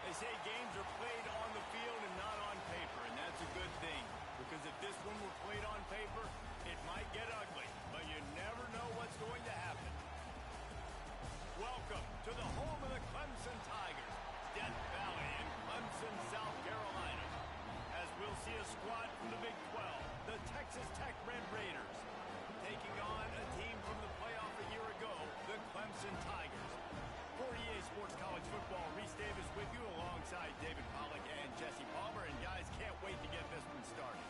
They say games are played on the field and not on paper, and that's a good thing. Because if this one were played on paper, it might get ugly, but you never know what's going to happen. Welcome to the home of the Clemson Tigers, Death Valley in Clemson, South Carolina. As we'll see a squad from the Big 12, the Texas Tech Red Raiders, taking on a team from the playoff a year ago, the Clemson Tigers. For EA Sports College Football, Reese Davis with you alongside David Pollack and Jesse Palmer. And guys, can't wait to get this one started.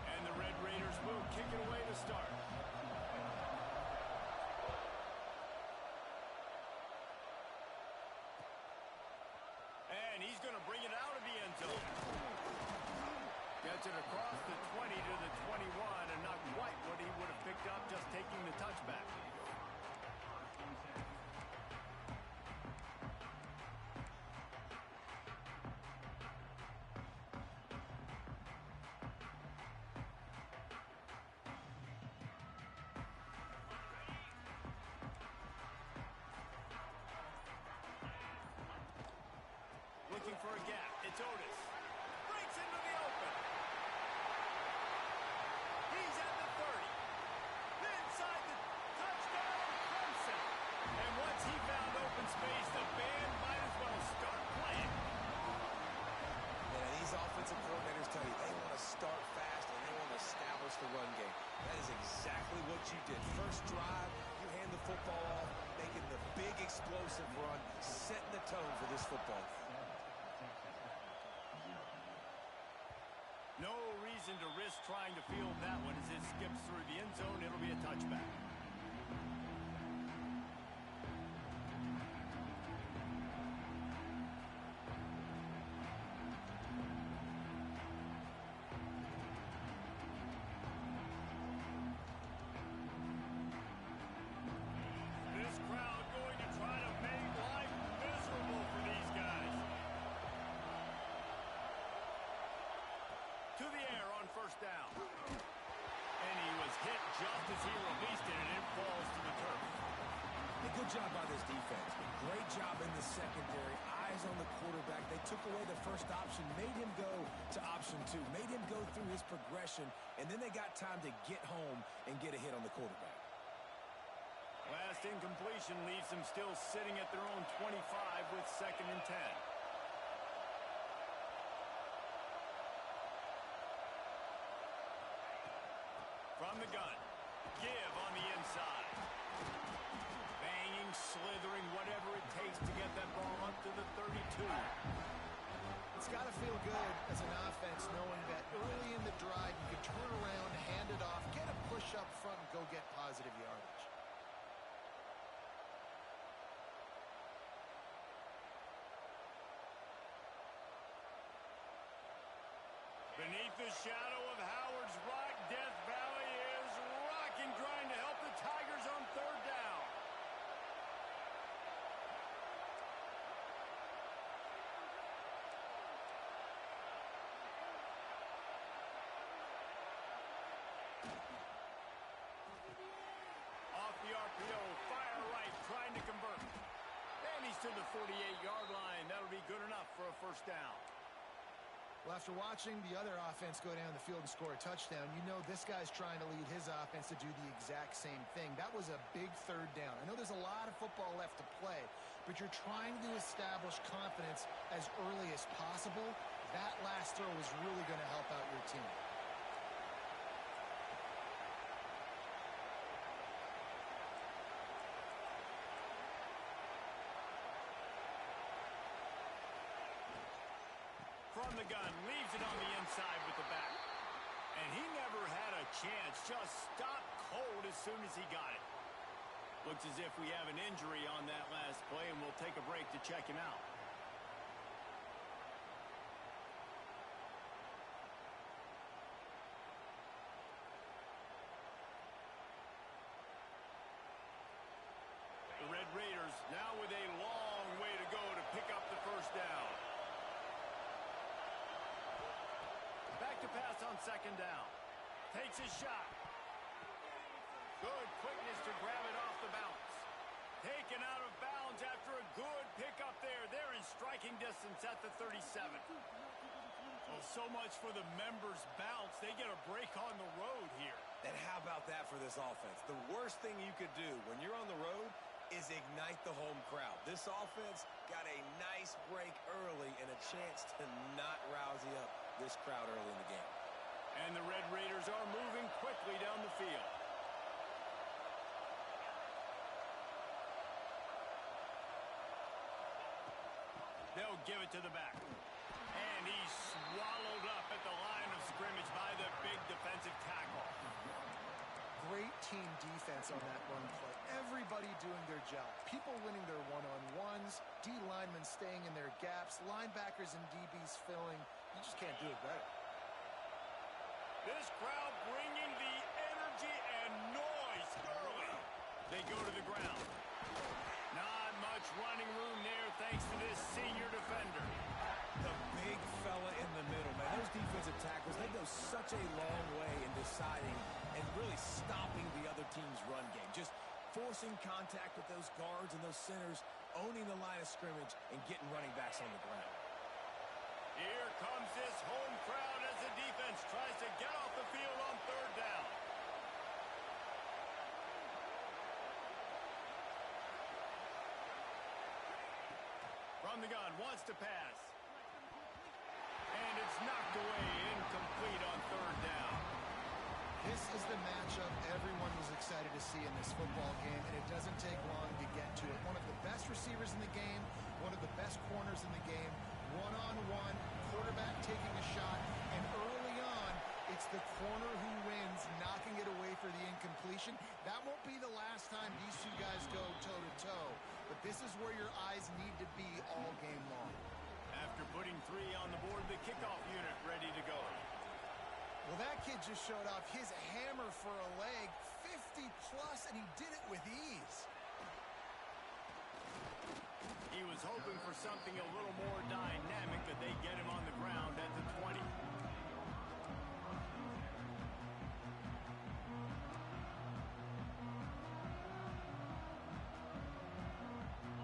And the Red Raiders will kick it away to start. And he's going to bring it out of the end zone. Gets it across the 20 to the 21, and not quite what he would have picked up just taking the touchback. Looking for a gap. It's Otis. Breaks into the open. He's at the 30. Inside the touchdown, Clemson. And once he found open space, the band might as well start playing. Man, these offensive coordinators tell you they want to start fast and they want to establish the run game. That is exactly what you did. First drive, you hand the football off, making the big explosive run, setting the tone for this football game. No reason to risk trying to field that one as it skips through the end zone. It'll be a touchback. This crowd going to try to make life miserable for these guys. To the air on first down. And he was hit just as he released it, and it falls to the turf. Hey, good job by this defense. Great job in the secondary. Eyes on the quarterback. They took away the first option, made him go to option 2, made him go through his progression, and then they got time to get home and get a hit on the quarterback. Last incompletion leaves them still sitting at their own 25 with 2nd and 10. From the gun, give on the inside. Banging, slithering, whatever it takes to get that ball up to the 32. It's got to feel good as an offense knowing that early in the drive you can turn around, hand it off, get a push up front, and go get positive yardage. Beneath the shadow of Howard's Rock, Death Valley is rocking, trying to help the Tigers on 3rd down. Off the RPO, fire right, trying to convert. And he's to the 48-yard line. That'll be good enough for a first down. Well, after watching the other offense go down the field and score a touchdown, you know this guy's trying to lead his offense to do the exact same thing. That was a big 3rd down. I know there's a lot of football left to play, but you're trying to establish confidence as early as possible. That last throw is really going to help out your team. From the gun, leaves it on the inside with the back. And he never had a chance, just stopped cold as soon as he got it. Looks as if we have an injury on that last play, and we'll take a break to check him out. The Red Raiders now with a long way to go to pick up the first down. second down. Takes a shot. Good quickness to grab it off the bounce. Taken out of bounds after a good pickup there. They're in striking distance at the 37. Well, so much for the members' bounce. They get a break on the road here. And how about that for this offense? The worst thing you could do when you're on the road is ignite the home crowd. This offense got a nice break early and a chance to not rousey up this crowd early in the game. And the Red Raiders are moving quickly down the field. They'll give it to the back. And he's swallowed up at the line of scrimmage by the big defensive tackle. Great team defense on that run play. Everybody doing their job. People winning their one-on-ones, D linemen staying in their gaps, linebackers and DBs filling. You just can't do it better. This crowd bringing the energy and noise early. They go to the ground. Not much running room there thanks to this senior defender. The big fella in the middle, man. Those defensive tackles, they go such a long way in deciding and really stopping the other team's run game. Just forcing contact with those guards and those centers, owning the line of scrimmage, and getting running backs on the ground. Here comes this home crowd as the defense tries to get off the field on third down. From the gun, wants to pass. And it's knocked away, incomplete on third down. This is the matchup everyone was excited to see in this football game, and it doesn't take long to get to it. One of the best receivers in the game, one of the best corners in the game, one-on-one, quarterback taking a shot, and early on, it's the corner who wins, knocking it away for the incompletion. That won't be the last time these two guys go toe-to-toe, but this is where your eyes need to be all game long. After putting 3 on the board, the kickoff unit ready to go. Well, that kid just showed off his hammer for a leg, 50-plus, and he did it with ease. He was hoping for something a little more dynamic, that they get him on the ground at the 20.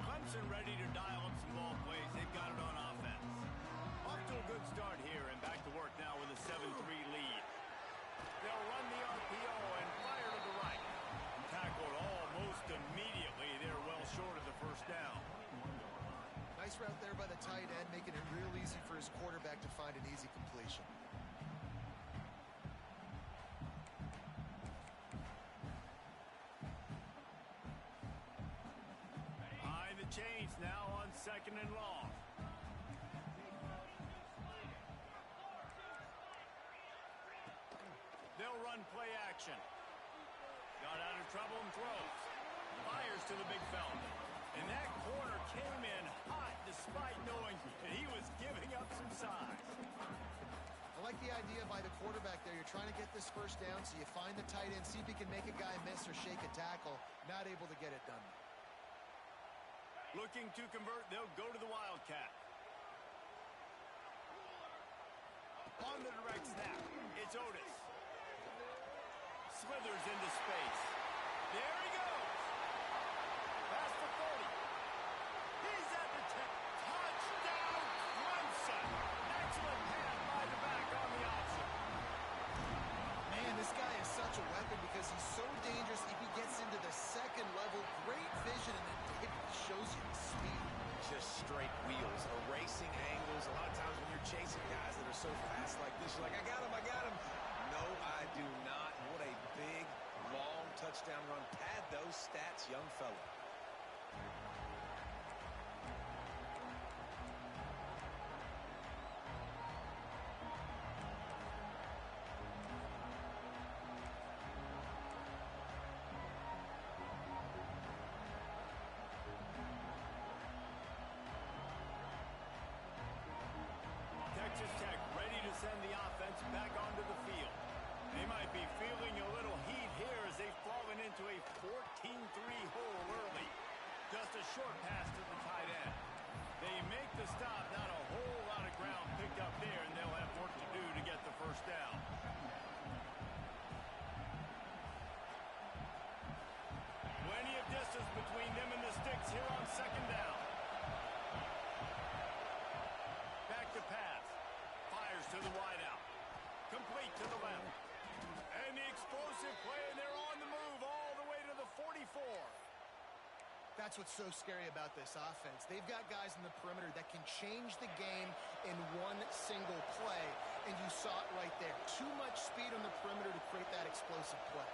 Clemson ready to dial up some ball plays. They've got it on offense. Off to a good start here, and back to work now with a 7-3 lead. They'll run the RPO and fire to the right. Tackled almost immediately. They're well short of the first down. Nice route there by the tight end, making it real easy for his quarterback to find an easy completion. High the chains now on second and long. They'll run play action. Got out of trouble and throws. Fires to the big fella. And that corner came in hot despite knowing that he was giving up some size. I like the idea by the quarterback there. You're trying to get this first down, so you find the tight end, see if he can make a guy miss or shake a tackle. Not able to get it done. Looking to convert, they'll go to the Wildcat. On the direct snap, it's Otis. Slithers into space. There he goes. Past the 30. He's at the 10. Touchdown, Clemson. Excellent pass by the back on the option. Man, this guy is such a weapon because he's so dangerous if he gets into the second level. Great vision, and it shows you speed. Just straight wheels, erasing angles. A lot of times when you're chasing guys that are so fast like this, you're like, I got him, I got him. No, I do not. What a big, long touchdown run. Pad those stats, young fella. Texas Tech ready to send the offense back onto the field. They might be feeling a little heat here as they've fallen into a 14-3 hole early. Just a short pass to the tight end. They make the stop, not a whole lot of ground picked up there, and they'll have work to do to get the first down. That's what's so scary about this offense. They've got guys in the perimeter that can change the game in one single play, and you saw it right there. Too much speed on the perimeter to create that explosive play.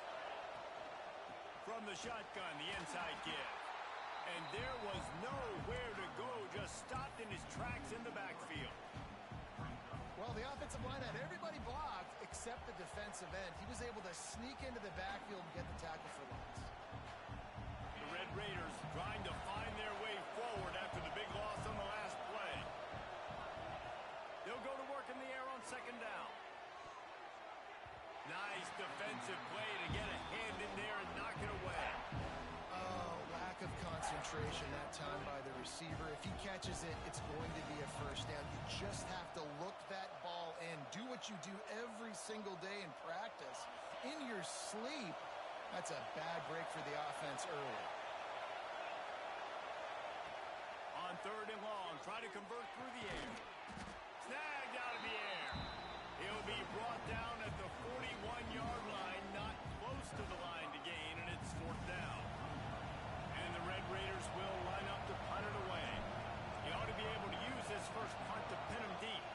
From the shotgun, the inside give. And there was nowhere to go, just stopped in his tracks in the backfield. Well, the offensive line had everybody blocked except the defensive end. He was able to sneak into the backfield and get the tackle for loss. The Red Raiders trying to find their way forward after the big loss on the last play. They'll go to work in the air on second down. Nice defensive play to get a hand in there and knock it away. Oh, lack of concentration that time by the receiver. If he catches it, it's going to be a first down. You just have to look that ball in. Do what you do every single day in practice. In your sleep. That's a bad break for the offense early. On third and long, try to convert through the air. Snagged out of the air. He'll be brought down at the 41-yard line, not close to the line to gain, and it's fourth down. And the Red Raiders will line up to punt it away. He ought to be able to use this first punt to pin him deep.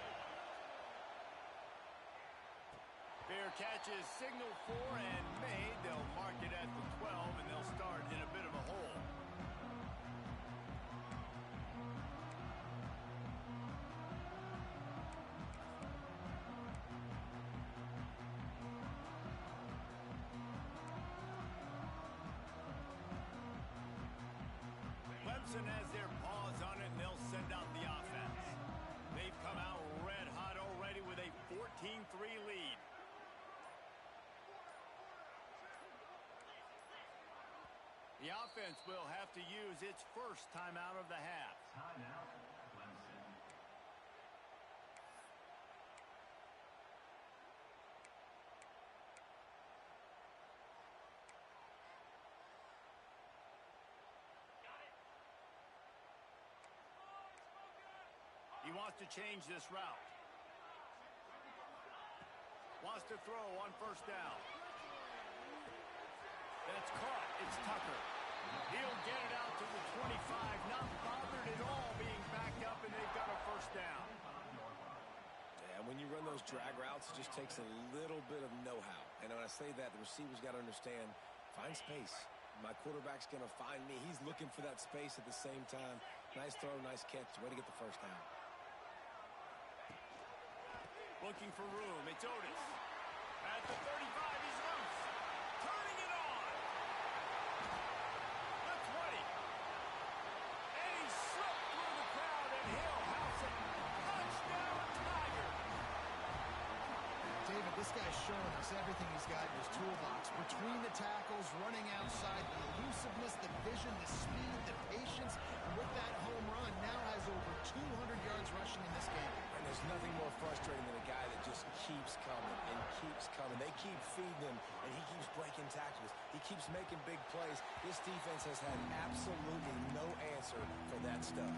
Fair catch is signaled for and made. They'll mark it at the 12, and they'll start in a bit of a hole. Clemson has their paws on it, and they'll send out the offense. They've come out red hot already with a 14-3 lead. The offense will have to use its first timeout of the half. Timeout, Clemson. He wants to change this route. Wants to throw on first down. That's caught. It's Tucker. He'll get it out to the 25. Not bothered at all being backed up, and they've got a first down. Yeah, when you run those drag routes, it just takes a little bit of know-how. And when I say that, the receiver's got to understand, find space. My quarterback's going to find me. He's looking for that space at the same time. Nice throw, nice catch. Way to get the first down. Looking for room. It's Otis. At the 35, he's loose. Turning it on. The 20. And he slipped through the crowd, and he'll house it. Touchdown, Tiger. David, this guy's showing us everything he's got in his toolbox. Between the tackles, running outside, the elusiveness, the vision, the speed, the patience, and with that home run, now has over 200 yards rushing in this game. And there's nothing more frustrating than a guy that just keeps coming and keeps coming. They keep feeding him, and he keeps breaking tackles. He keeps making big plays. This defense has had absolutely no answer for that stuff.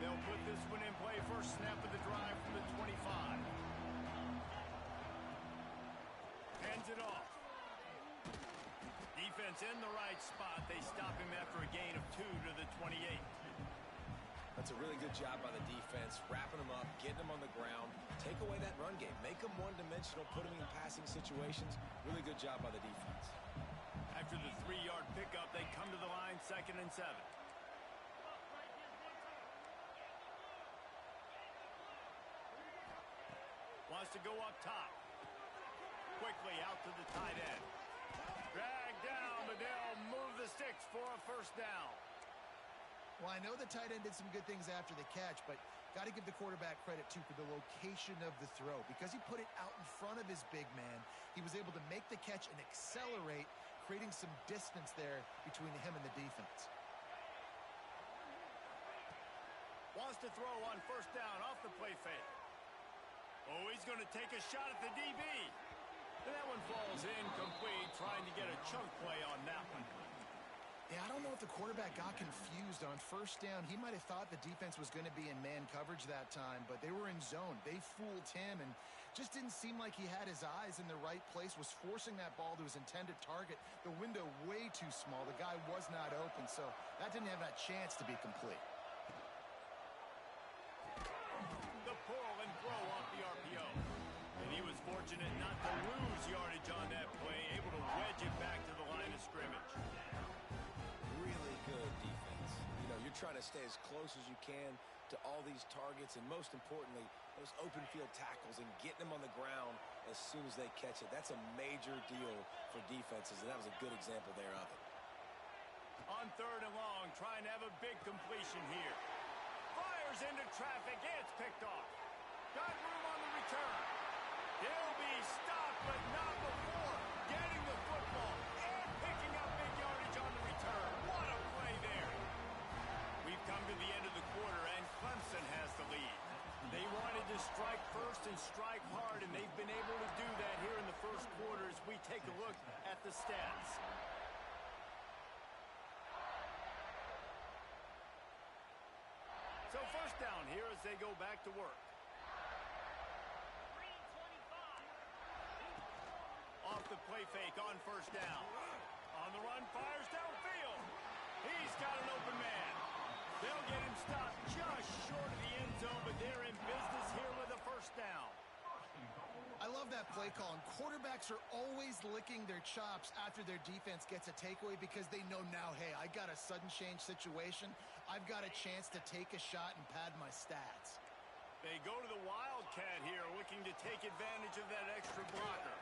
They'll put this one in play. First snap of the drive from the 25. Hands it off. Defense in the right spot. They stop him after a gain of 2 to the 28. That's a really good job by the defense, wrapping them up, getting them on the ground, take away that run game, make them one-dimensional, put them in passing situations. Really good job by the defense. After the 3-yard pickup, they come to the line, 2nd and 7. Wants to go up top. Quickly out to the tight end. Dragged down, but they'll move the sticks for a first down. Well, I know the tight end did some good things after the catch, but got to give the quarterback credit, too, for the location of the throw. Because he put it out in front of his big man, he was able to make the catch and accelerate, creating some distance there between him and the defense. Wants to throw on first down off the play fake. Oh, he's going to take a shot at the DB. And that one falls incomplete, trying to get a chunk play on that one. Yeah, I don't know if the quarterback got confused on first down. He might have thought the defense was going to be in man coverage that time, but they were in zone. They fooled him and just didn't seem like he had his eyes in the right place, was forcing that ball to his intended target. The window way too small. The guy was not open, so that didn't have that chance to be complete. The pull and throw off the RPO. And he was fortunate not to lose yardage on that play, able to wedge it back to the line of scrimmage. Really good defense. You know, you're trying to stay as close as you can to all these targets, and most importantly, those open field tackles and getting them on the ground as soon as they catch it. That's a major deal for defenses, and that was a good example there of it. On third and long, trying to have a big completion here. Fires into traffic, and it's picked off. Got room on the return. He'll be stopped, but not before getting the football and picking up big yardage on the return. What a play there. We've come to the end of the quarter, and Clemson has the lead. They wanted to strike first and strike hard, and they've been able to do that here in the first quarter as we take a look at the stats. So first down here as they go back to work. Off the play fake on first down. On the run, fires downfield. He's got an open man. They'll get him stopped just short of the end zone, but they're in business here with a first down. I love that play call, and quarterbacks are always licking their chops after their defense gets a takeaway because they know now, hey, I got a sudden change situation. I've got a chance to take a shot and pad my stats. They go to the Wildcat here, looking to take advantage of that extra blocker.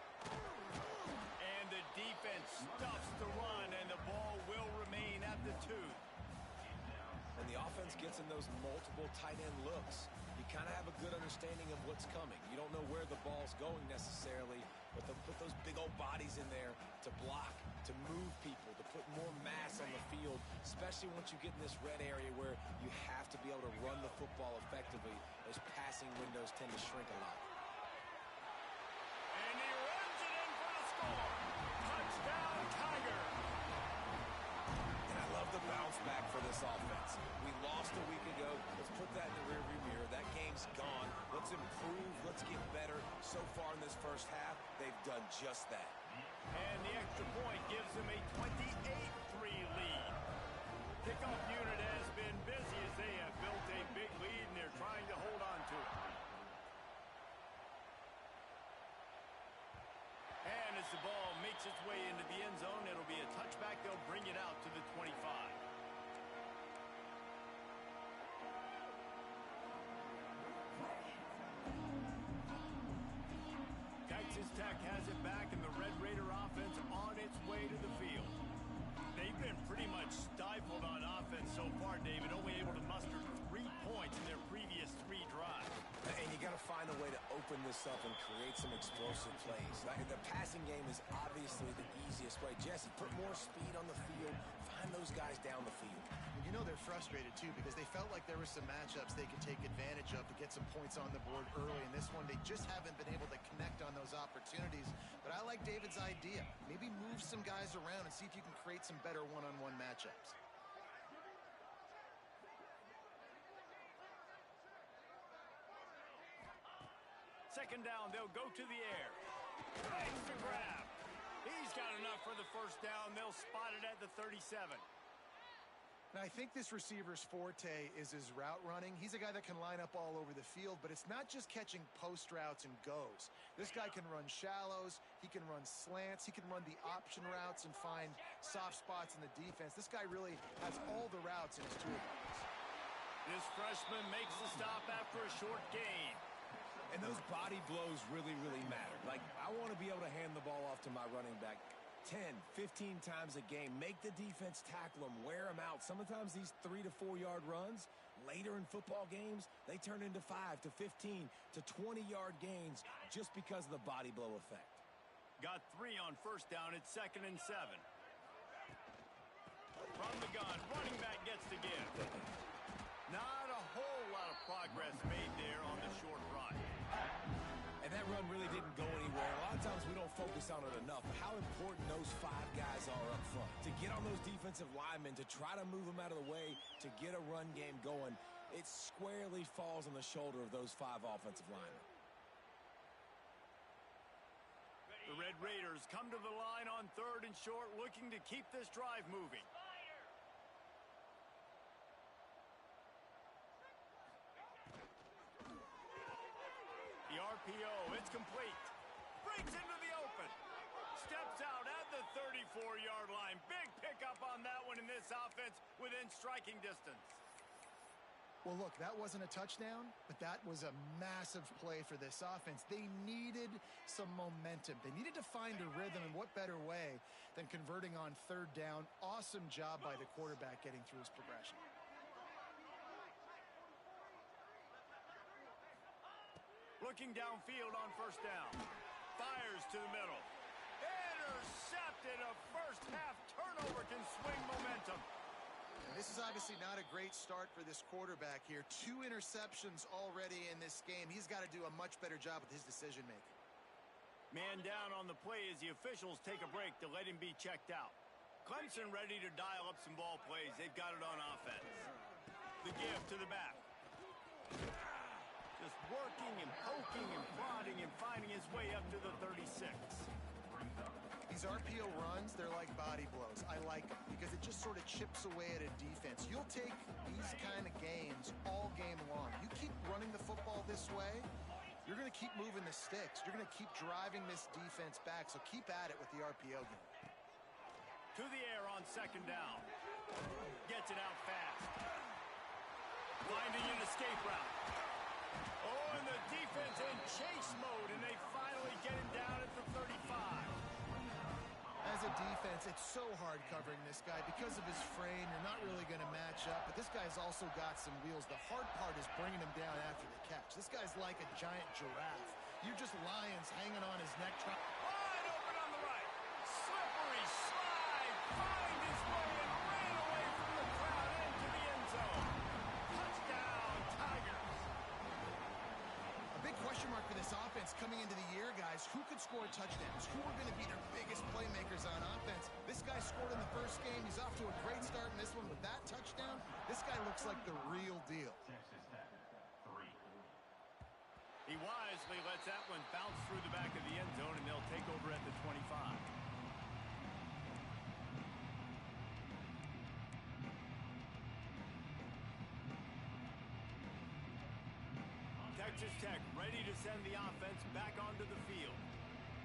And the defense stuffs the run, and the ball will remain at the 2. And the offense gets in those multiple tight end looks. You kind of have a good understanding of what's coming. You don't know where the ball's going necessarily, but they'll put those big old bodies in there to block, to move people, to put more mass on the field, especially once you get in this red area where you have to be able to run the football effectively. Those passing windows tend to shrink a lot. And he runs it in for the score. Touchdown, Tiger. And I love the bounce back for this offense. We lost a week ago. Let's put that in the rearview mirror. That game's gone. Let's improve. Let's get better. So far in this first half, they've done just that. And the extra point gives them a 28-3 lead. Kickoff unit has been busy as they have built a big lead, and they're trying to hold on to it. And as the ball makes its way into the end zone, it'll be a touchback. They'll bring it out to the 25. Texas Tech has it back, and the Red Raider offense on its way to the field. They've been pretty much stifled on offense so far, David, only able to muster 3 points in their previous 3 drives. And you got to find a way to open this up and create some explosive plays. The passing game is obviously the easiest way. Jesse, put more speed on the field. Find those guys down the field. You know they're frustrated, too, because they felt like there were some matchups they could take advantage of to get some points on the board early. In this one, they just haven't been able to connect on those opportunities. But I like David's idea. Maybe move some guys around and see if you can create some better one-on-one matchups. Second down, they'll go to the air. Makes the grab. He's got enough for the first down. They'll spot it at the 37. Now, I think this receiver's forte is his route running. He's a guy that can line up all over the field, but it's not just catching post routes and goes. This guy can run shallows, he can run slants, he can run the option routes and find soft spots in the defense. This guy really has all the routes in his toolbox. This freshman makes the stop after a short gain. And those body blows really, really matter. Like, I want to be able to hand the ball off to my running back 10, 15 times a game. Make the defense tackle them, wear them out. Sometimes these 3 to 4 yard runs, later in football games, they turn into 5 to 15 to 20 yard gains just because of the body blow effect. Got 3 on first down. It's 2nd and 7. From the gun, running back gets to give. Not a whole lot of progress made there on the short run. And that run really didn't go anywhere. A lot of times we don't focus on it enough. How important those 5 guys are up front. To get on those defensive linemen, to try to move them out of the way, to get a run game going, it squarely falls on the shoulder of those 5 offensive linemen. The Red Raiders come to the line on 3rd and short, looking to keep this drive moving. The RPO, it's complete. Breaks into the open. Steps out at the 34-yard line. Big pickup on that one in this offense within striking distance. Well, look, that wasn't a touchdown, but that was a massive play for this offense. They needed some momentum. They needed to find a rhythm, and what better way than converting on 3rd down. Awesome job by the quarterback getting through his progression. Looking downfield on 1st down. Fires to the middle. Intercepted. A first-half turnover can swing momentum. This is obviously not a great start for this quarterback here. 2 interceptions already in this game. He's got to do a much better job with his decision-making. Man down on the play as the officials take a break to let him be checked out. Clemson ready to dial up some ball plays. They've got it on offense. The give to the back. Just working and poking and prodding and finding his way up to the 36. These RPO runs, they're like body blows. I like them because it just sort of chips away at a defense. You'll take these kind of games all game long. You keep running the football this way, you're going to keep moving the sticks. You're going to keep driving this defense back, so keep at it with the RPO game. To the air on 2nd down. Gets it out fast. Finding an escape route. Oh, and the defense in chase mode, and they finally get him down at the 35. As a defense, it's so hard covering this guy. Because of his frame, you're not really going to match up, but this guy's also got some wheels. The hard part is bringing him down after the catch. This guy's like a giant giraffe. You're just lions hanging on his neck. Wide open on the right. Slippery slide. Find his way and ran away from the crowd into the end zone. Touchdown, Tigers. A big question mark for this offense coming into the year, guys. Who could score touchdowns? Who are going to be their biggest playmakers on offense? This guy scored in the first game. He's off to a great start in this one with that touchdown. This guy looks like the real deal. Texas Tech, 3. He wisely lets that one bounce through the back of the end zone, and they'll take over at the 25. Texas Tech ready to send the offense back onto the field.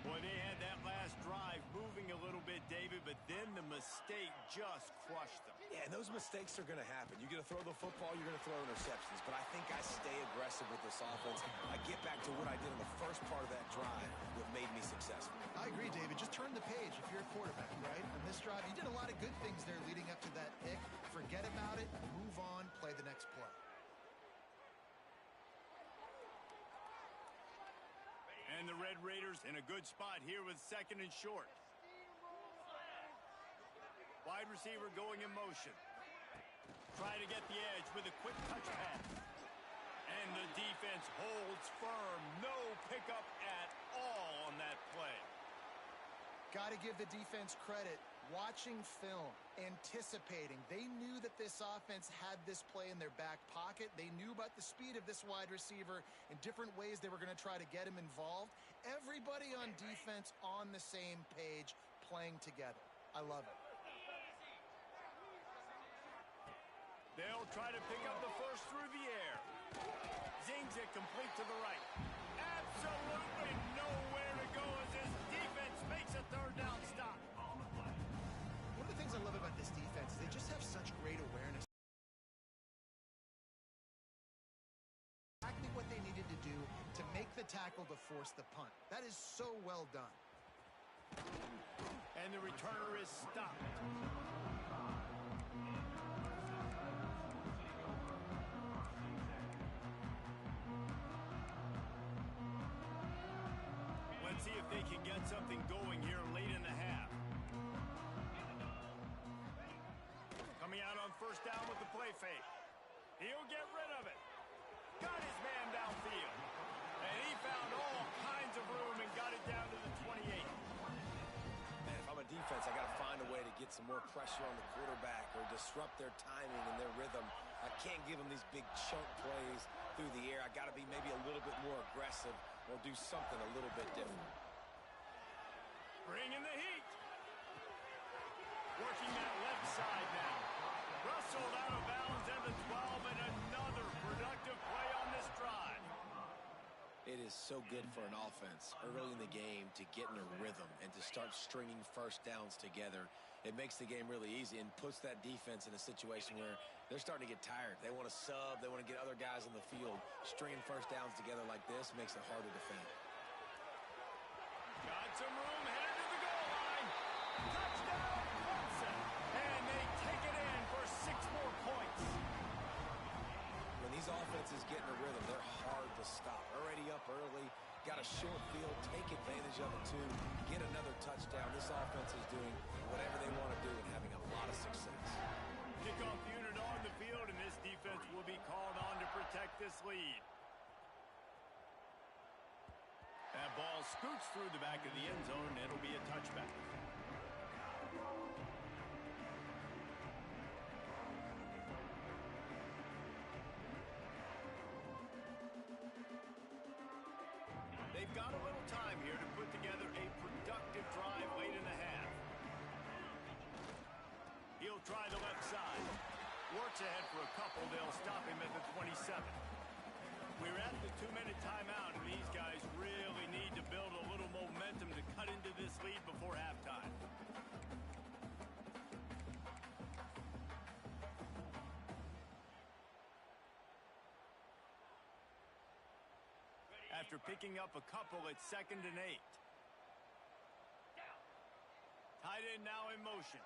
Boy, they had that last drive moving a little bit, David, but then the mistake just crushed them. Yeah, and those mistakes are going to happen. You're going to throw the football, you're going to throw interceptions. But I think I stay aggressive with this offense. I get back to what I did in the first part of that drive that made me successful. I agree, David. Just turn the page if you're a quarterback, right? On this drive, you did a lot of good things there leading up to that pick. Forget about it, move on, play the next play. And the Red Raiders in a good spot here with 2nd and short. Wide receiver going in motion. Trying to get the edge with a quick touch pass. And the defense holds firm. No pickup at all on that play. Got to give the defense credit. Watching film, anticipating. They knew that this offense had this play in their back pocket. They knew about the speed of this wide receiver in different ways they were going to try to get him involved. Everybody on defense on the same page, playing together. I love it. They'll try to pick up the first through the air. Zings it complete to the right. Absolutely nowhere to go as his defense makes a 3rd down stop. One of the things I love about this defense is they just have such great awareness. Exactly what they needed to do to make the tackle to force the punt. That is so well done. And the returner is stopped. Let's see if they can get something going here late in the half. Coming out on 1st down with the play fake. He'll get rid of it. Got his man downfield. And he found all kinds of room and got it down to the 28. Man, if I'm a defense, I got to find a way to get some more pressure on the quarterback or disrupt their timing and their rhythm. I can't give them these big chunk plays through the air. I got to be maybe a little bit more aggressive or do something a little bit different. Bringing the heat. Working that left side now. Rustled out of bounds at the 12, and another productive play on this drive. It is so good for an offense early in the game to get in a rhythm and to start stringing first downs together. It makes the game really easy and puts that defense in a situation where they're starting to get tired. They want to sub. They want to get other guys on the field. Stringing first downs together like this makes it hard to defend. Got some room, headed to the goal line. Touchdown, Clemson. And they take it in for 6 more points. When these offenses get in a rhythm, they're hard to stop. Already up early, got a short field, take advantage of it too, get another touchdown. This offense is doing whatever they want to do and having a lot of success. Kickoff unit on the field, and this defense will be called on to protect this lead. That ball scoots through the back of the end zone, and it'll be a touchback. They've got a little time here to put together a productive drive late in the half. He'll try the left side. Works ahead for a couple. They'll stop him at the 27. We're at the 2-minute timeout, and these guys really need to build a little momentum to cut into this lead before halftime. After picking up a couple, it's 2nd and 8. Tight end now in motion.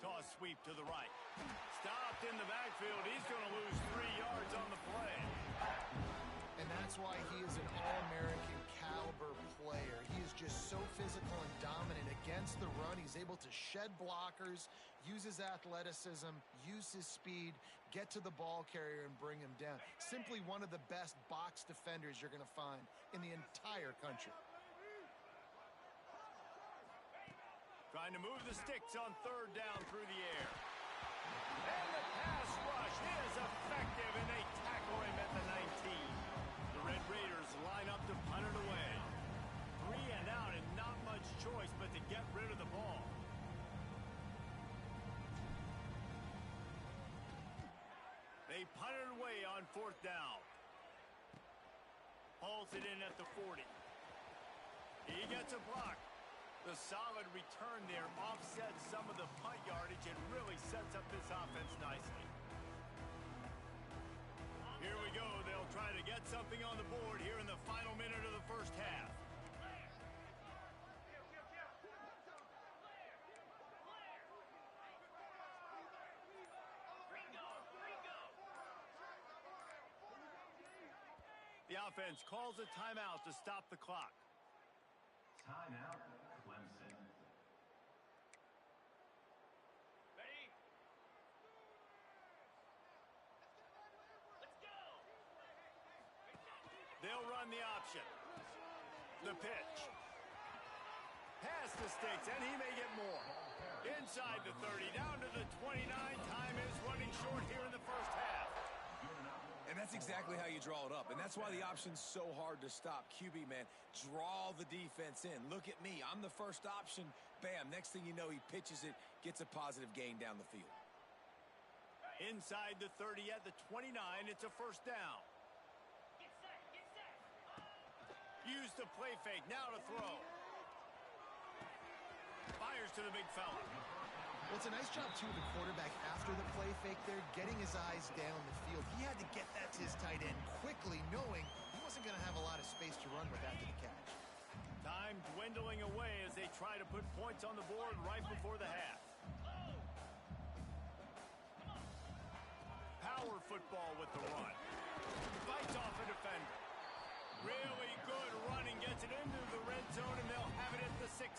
Toss sweep to the right. Stopped in the backfield. He's going to lose 3 yards on the play. And that's why he is an All-American caliber player. He is just so physical and dominant against the run. He's able to shed blockers, use his athleticism, use his speed, get to the ball carrier and bring him down. Simply one of the best box defenders you're going to find in the entire country. Trying to move the sticks on 3rd down through the air. And the pass rush is effective, and they tackle him at the 19. The Red Raiders line up to punt it away. 3 and out, and not much choice but to get rid of the ball. They punt it away on 4th down. Hauls it in at the 40. He gets a block. The solid return there offsets some of the punt yardage and really sets up this offense nicely. Here we go. They'll try to get something on the board here in the final minute of the first half. The offense calls a timeout to stop the clock. Timeout, Clemson. They'll run the option. The pitch. Past the sticks, and he may get more. Inside the 30, down to the 29. Time is running short here in the first half. And that's exactly how you draw it up. And that's why the option's so hard to stop. QB, man, draw the defense in. Look at me. I'm the first option. Bam. Next thing you know, he pitches it, gets a positive gain down the field. Inside the 30 at the 29, it's a first down. Use the play fake. Now to throw. Fires to the big fella. Well, it's a nice job, too, of the quarterback after the play fake there, getting his eyes down the field. He had to get that to his tight end quickly, knowing he wasn't going to have a lot of space to run with after the catch. Time dwindling away as they try to put points on the board right before the half. Power football with the run. Fights off a defender. Really good running, gets it into the red zone, and they'll have it at the 16.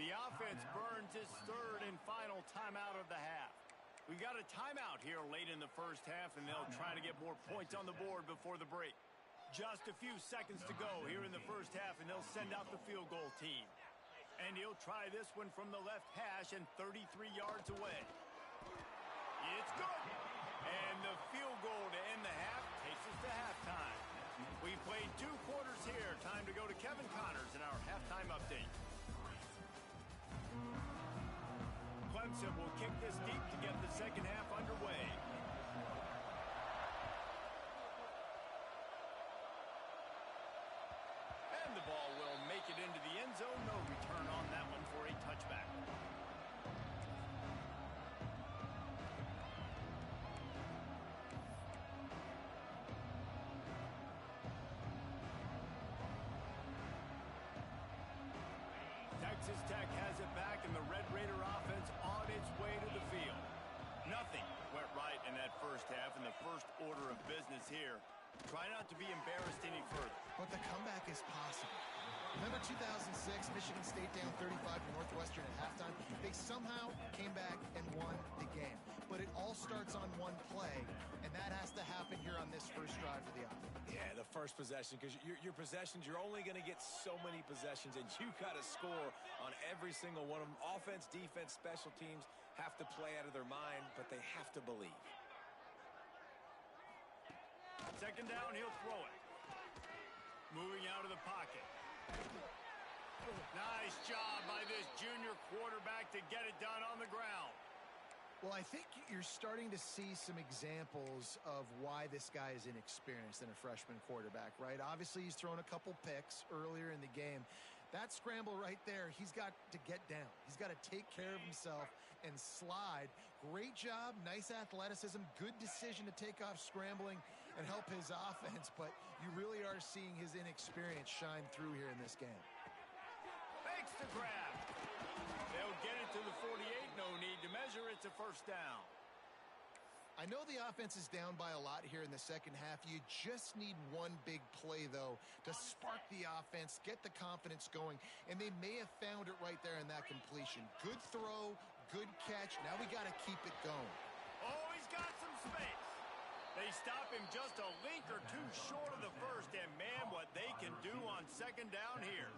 The offense burns its 3rd and final timeout of the half. We got a timeout here late in the first half, and they'll try to get more points on the board before the break. Just a few seconds to go here in the first half, and they'll send out the field goal team. And he'll try this one from the left hash and 33 yards away. It's good. And the field goal to end the half takes us to halftime. We played 2 quarters here. Time to go to Kevin Connors in our halftime update. Clemson will kick this deep to get the second half underway. And the ball will make it into the end zone. No return on that one for a touchback. Texas Tech has it back, and the Red Raider offense on its way to the field. Nothing went right in that first half, and the first order of business here. Try not to be embarrassed any further. But the comeback is possible. Remember 2006, Michigan State down 35 to Northwestern at halftime? They somehow came back and won the game. But it all starts on one play, and that has to happen here on this first drive for the offense. Yeah, the first possession, because your possessions, you're only going to get so many possessions, and you got to score on every single one of them. Offense, defense, special teams have to play out of their mind, but they have to believe. Second down, he'll throw it. Moving out of the pocket. Nice job by this junior quarterback to get it done on the ground. Well, I think you're starting to see some examples of why this guy is inexperienced in a freshman quarterback, right? Obviously, he's thrown a couple picks earlier in the game. That scramble right there, he's got to get down. He's got to take care of himself and slide. Great job, nice athleticism, good decision to take off scrambling and help his offense, but you really are seeing his inexperience shine through here in this game. Fakes the grab. They'll get it to the 48. No need to measure. It's a first down. I know the offense is down by a lot here in the second half. You just need one big play, though, to spark the offense, get the confidence going, and they may have found it right there in that completion. Good throw, good catch. Now we got to keep it going. Oh, he's got some space. They stop him just a link or two short of the first, and man, what they can do on second down here.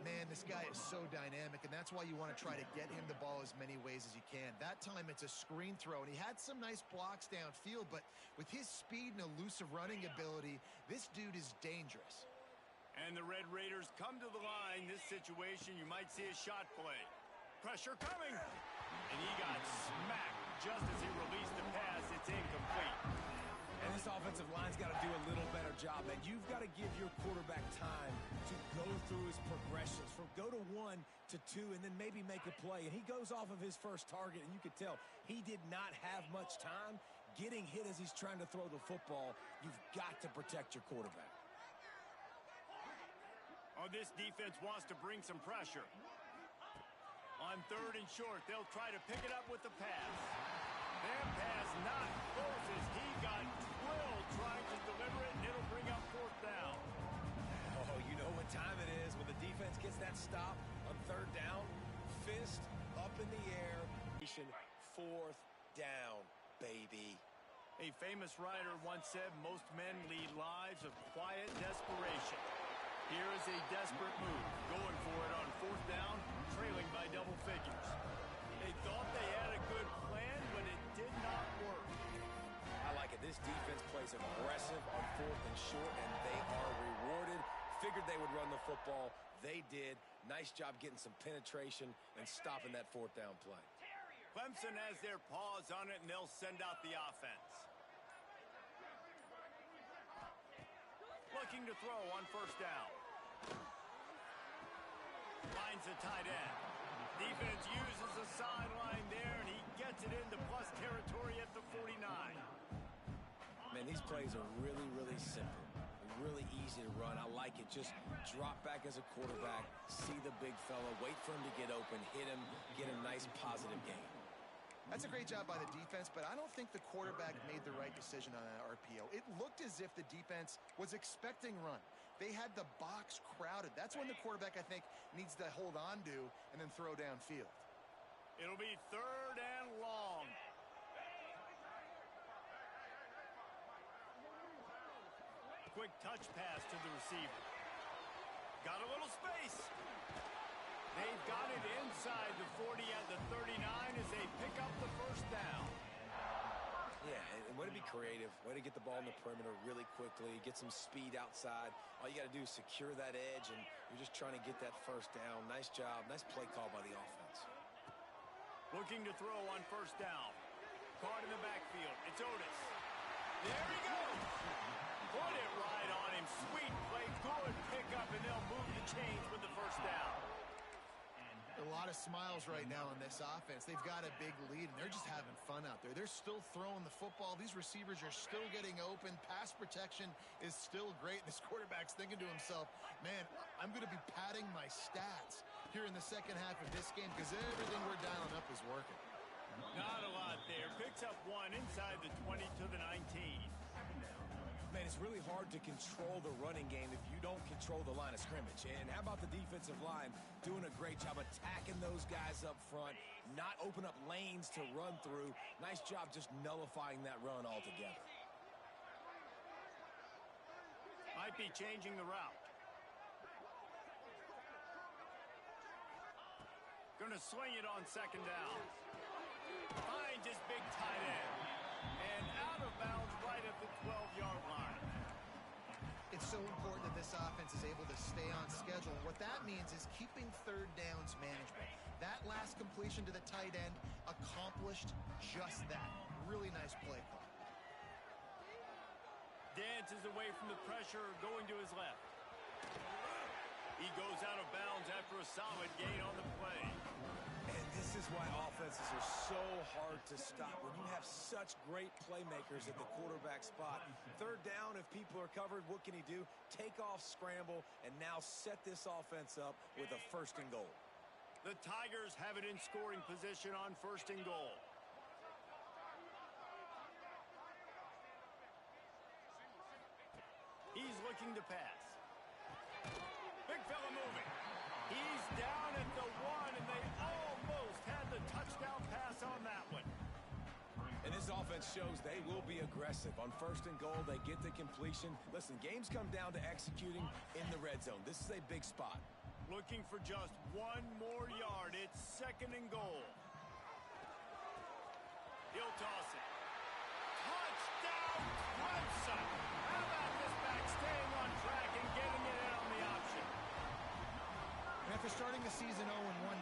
Man, this guy is so dynamic, and that's why you want to try to get him the ball as many ways as you can. That time, it's a screen throw, and he had some nice blocks downfield, but with his speed and elusive running ability, this dude is dangerous. And the Red Raiders come to the line. This situation, you might see a shot play. Pressure coming, and he got smacked just as he released the pass. It's incomplete. And this offensive line's got to do a little better job, man. You've got to give your quarterback time to go through his progressions, from go to 1 to 2, and then maybe make a play. And he goes off of his first target, and you could tell he did not have much time getting hit as he's trying to throw the football. You've got to protect your quarterback. Oh, this defense wants to bring some pressure. On third and short, they'll try to pick it up with the pass. Their pass not close as he got drilled trying to deliver it, and it'll bring up fourth down. Oh, you know what time it is when the defense gets that stop on third down. Fist up in the air. Fourth down, baby. A famous writer once said, most men lead lives of quiet desperation. Here is a desperate move, going for it on fourth down, trailing by double figures. They thought they had a good plan, but it did not work. I like it. This defense plays aggressive on fourth and short, and they are rewarded. Figured they would run the football. They did. Nice job getting some penetration and stopping that fourth down play. Clemson has their paws on it, and they'll send out the offense. Looking to throw on first down. Finds a tight end. Defense uses the sideline there, and he gets it into plus territory at the 49. Man, these plays are really, really simple. Really easy to run. I like it. Just drop back as a quarterback, see the big fella, wait for him to get open, hit him, get a nice positive gain. That's a great job by the defense, but I don't think the quarterback made the right decision on that RPO. It looked as if the defense was expecting run. They had the box crowded. That's when the quarterback, I think, needs to hold on to and then throw downfield. It'll be 3rd and long. Quick touch pass to the receiver. Got a little space. They've got it inside the 40 at the 39 as they pick up the first down. Yeah, and way to be creative. Way to get the ball in the perimeter really quickly. Get some speed outside. All you got to do is secure that edge, and you're just trying to get that first down. Nice job. Nice play call by the offense. Looking to throw on first down. Caught in the backfield. It's Otis. There he goes. Put it right on him. Sweet play. Good pickup, and they'll move the chains with the first down. A lot of smiles right now in this offense. They've got a big lead, and they're just having fun out there. They're still throwing the football. These receivers are still getting open. Pass protection is still great. This quarterback's thinking to himself, man, I'm going to be padding my stats here in the second half of this game because everything we're dialing up is working. Not a lot there. Picks up one inside the 20 to the 19. Man, it's really hard to control the running game if you don't control the line of scrimmage. And how about the defensive line doing a great job attacking those guys up front, not open up lanes to run through. Nice job just nullifying that run altogether. Might be changing the route. Going to swing it on second down. Finds his big tight end. And out of bounds right at the 12-yard line. It's so important that this offense is able to stay on schedule. What that means is keeping third downs manageable. That last completion to the tight end accomplished just that. Really nice play call. Dances away from the pressure, going to his left. He goes out of bounds after a solid gain on the play. And this is why offenses are so hard to stop. When you have such great playmakers at the quarterback spot, third down, if people are covered, what can he do? Take off, scramble, and now set this offense up with a 1st and goal. The Tigers have it in scoring position on 1st and goal. He's looking to pass. Big fella moving. He's down at the 1, and they almost had the touchdown pass on that one. And this offense shows they will be aggressive. On 1st and goal, they get the completion. Listen, games come down to executing in the red zone. This is a big spot. Looking for just 1 more yard. It's 2nd and goal. He'll toss it. Touchdown, Clemson! How about this back staying on track and getting it in on the option? And after starting the season 0-1,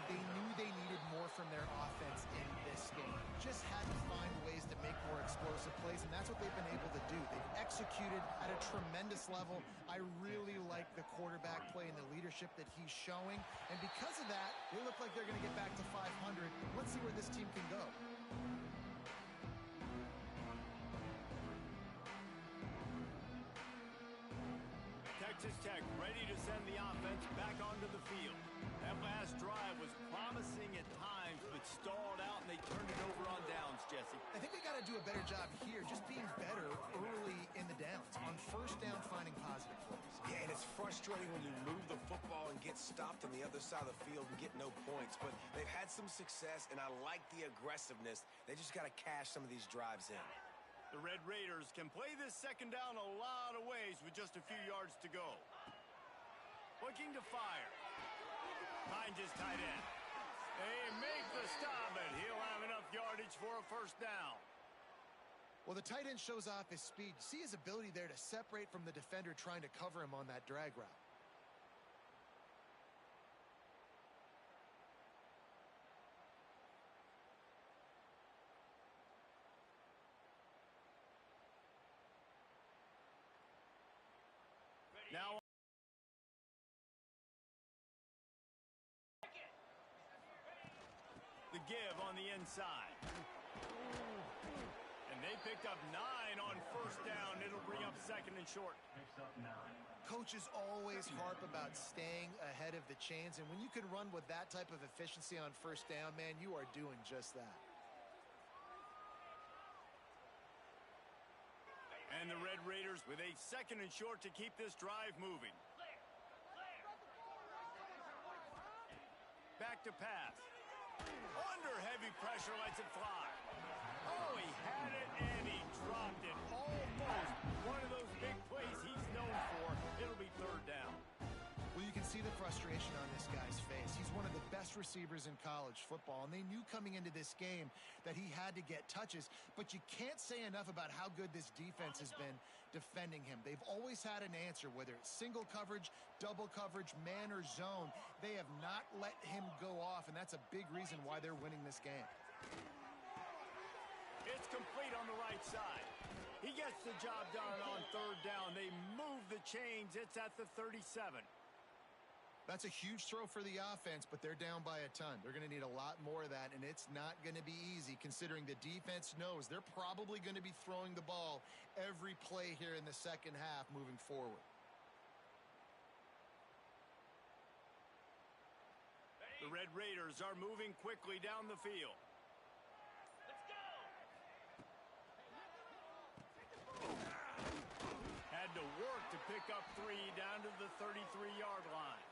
they knew they needed more from their offense in this game. Just had to find ways to make more explosive plays, and that's what they've been able to do. They've executed at a tremendous level. I really like the quarterback play and the leadership that he's showing. And because of that, they look like they're going to get back to 500. Let's see where this team can go. Texas Tech ready to send the offense back onto the field. That last drive was promising at times, but stalled out, and they turned it over on downs, Jesse. I think they got to do a better job here, just being better early in the downs. On 1st down, finding positive plays. Yeah, and it's frustrating when you move the football and get stopped on the other side of the field and get no points. But they've had some success, and I like the aggressiveness. They just got to cash some of these drives in. The Red Raiders can play this 2nd down a lot of ways with just a few yards to go. Looking to fire. Finds his tight end. They make the stop, and he'll have enough yardage for a 1st down. Well, the tight end shows off his speed. See his ability there to separate from the defender trying to cover him on that drag route. Now the give on the inside. And they picked up 9 on 1st down. It'll bring up 2nd and short. Picks up 9. Coaches always harp about staying ahead of the chains, and when you can run with that type of efficiency on 1st down, man, you are doing just that. And the Red Raiders with a 2nd and short to keep this drive moving. Back to pass. Under heavy pressure, lets it fly. Oh, he had it and he dropped it. Almost one of those big plays he's known for. It'll be third down. Well, you can see the frustration on this guy's face. He's one of the best receivers in college football, and they knew coming into this game that he had to get touches, but you can't say enough about how good this defense has been defending him. They've always had an answer, whether it's single coverage, double coverage, man or zone. They have not let him go off, and that's a big reason why they're winning this game. It's complete on the right side. He gets the job done on third down. They move the chains. It's at the 37. That's a huge throw for the offense, but they're down by a ton. They're going to need a lot more of that, and it's not going to be easy considering the defense knows they're probably going to be throwing the ball every play here in the second half moving forward. The Red Raiders are moving quickly down the field. Had to work to pick up 3 down to the 33-yard line.